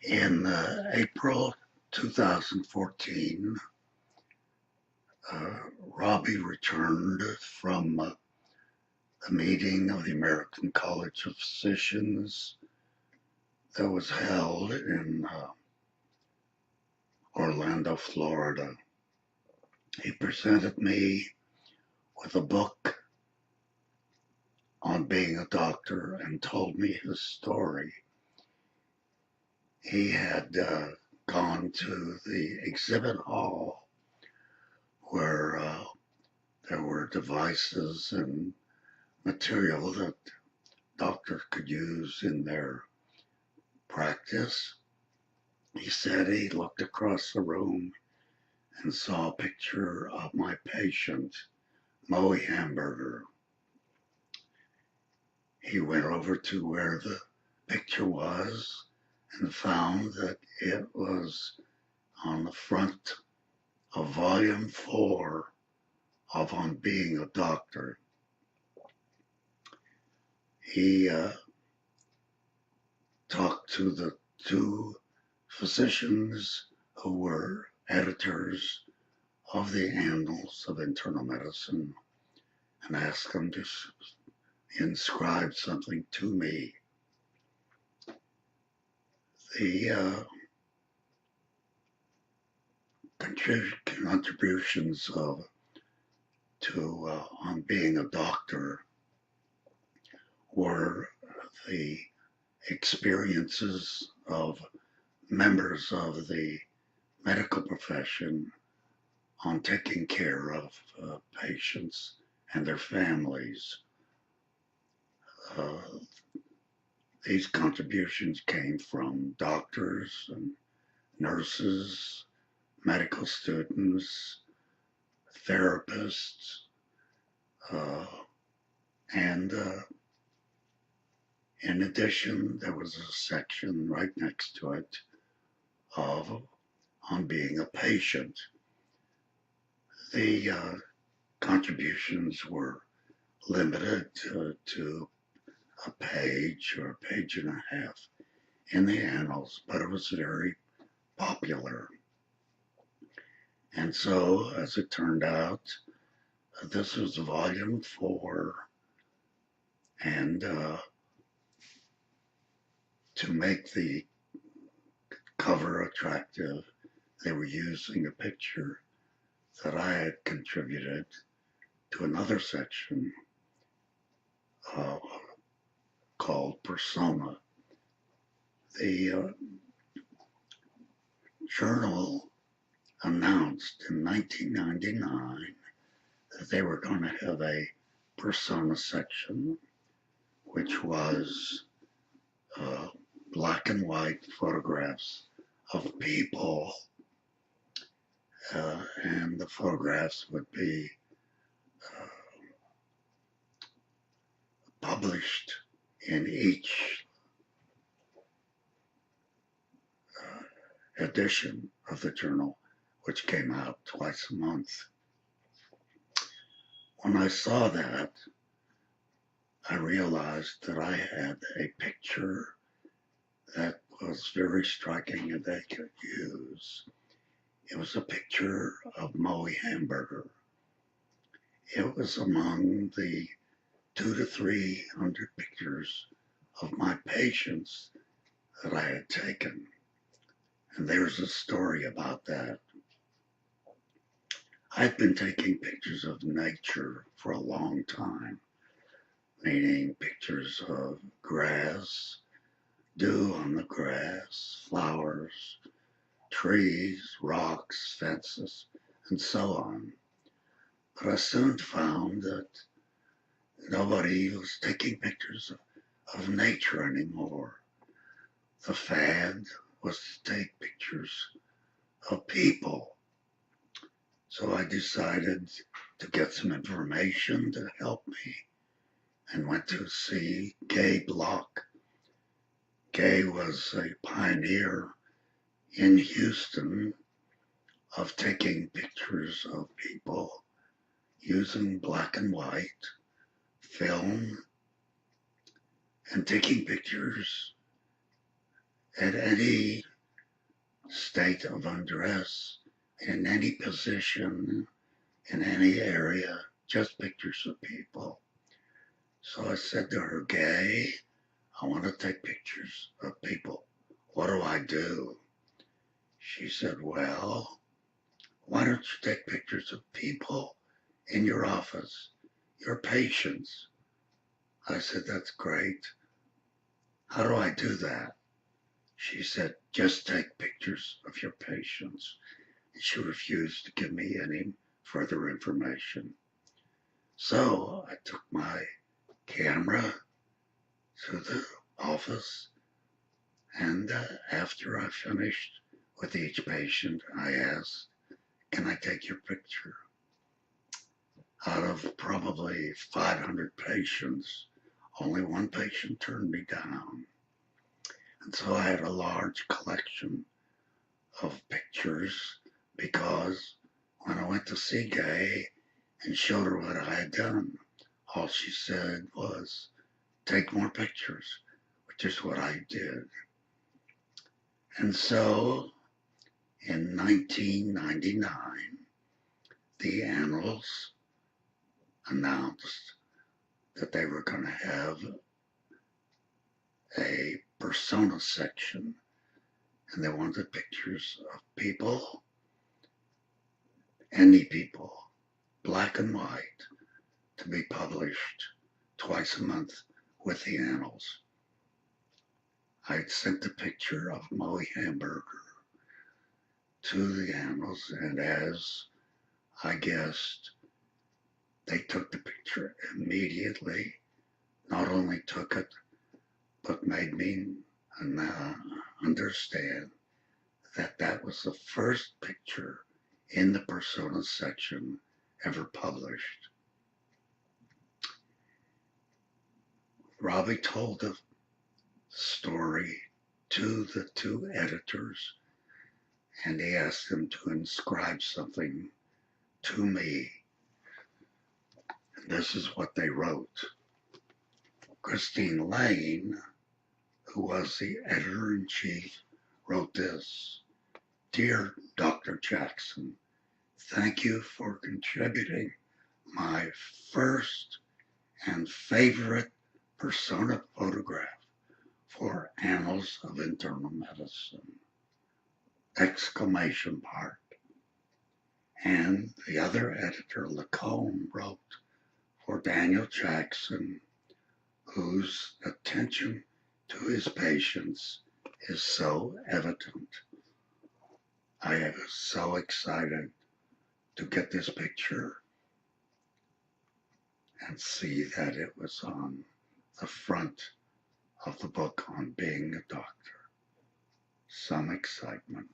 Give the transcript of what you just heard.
In April 2014, Robbie returned from the meeting of the American College of Physicians that was held in Orlando, Florida. He presented me with a book on being a doctor and told me his story. He had gone to the exhibit hall where there were devices and material that doctors could use in their practice. He said he looked across the room and saw a picture of my patient, Moe Hamburger. He went over to where the picture was and found that it was on the front of volume 4 of On Being a Doctor. He talked to the two physicians who were editors of the Annals of Internal Medicine and asked them to inscribe something to me. The contributions to On Being a Doctor were the experiences of members of the medical profession on taking care of patients and their families. These contributions came from doctors and nurses, medical students, therapists, and in addition, there was a section right next to it of On Being a Patient. The contributions were limited to a page or a page and a half in the annals, but it was very popular. And so, as it turned out, this was volume 4, and to make the cover attractive, they were using a picture that I had contributed to another section called Persona. The journal announced in 1999 that they were going to have a persona section, which was black and white photographs of people, and the photographs would be published in each edition of the journal, which came out twice a month. When I saw that, I realized that I had a picture that was very striking and they could use. It was a picture of Moe Hamburger. It was among the 200 to 300 pictures of my patients that I had taken. And there's a story about that. I've been taking pictures of nature for a long time, meaning pictures of grass, dew on the grass, flowers, trees, rocks, fences, and so on. But I soon found that nobody was taking pictures of nature anymore. The fad was to take pictures of people. So I decided to get some information to help me and went to see Gay Block. Gay was a pioneer in Houston of taking pictures of people using black and white film and taking pictures at any state of undress in any position, in any area, just pictures of people. So I said to her, Gay, I want to take pictures of people. What do I do? She said, well, why don't you take pictures of people in your office, your patients? I said, that's great. How do I do that? She said, just take pictures of your patients. And she refused to give me any further information. So I took my camera to the office, and after I finished with each patient, I asked, can I take your picture? Out of probably 500 patients, only one patient turned me down. And so I had a large collection of pictures because when I went to see Gay and showed her what I had done, all she said was, take more pictures, which is what I did. And so in 1999, the Annals announced that they were going to have a persona section, and they wanted pictures of people, any people, black and white, to be published twice a month with the Annals. I'd sent a picture of Moe Hamburger to the Annals, and as I guessed, they took the picture immediately, not only took it, but made me understand that that was the first picture in the persona section ever published. Robbie told the story to the two editors, and he asked them to inscribe something to me. And this is what they wrote. Christine Lane, who was the editor-in-chief, wrote this. Dear Dr. Jackson, thank you for contributing my first and favorite persona photograph for Annals of Internal Medicine! Exclamation mark. And the other editor, Lacombe, wrote, for Daniel Jackson, whose attention to his patients is so evident. I was so excited to get this picture and see that it was on the front of the book on being a doctor. Some excitement.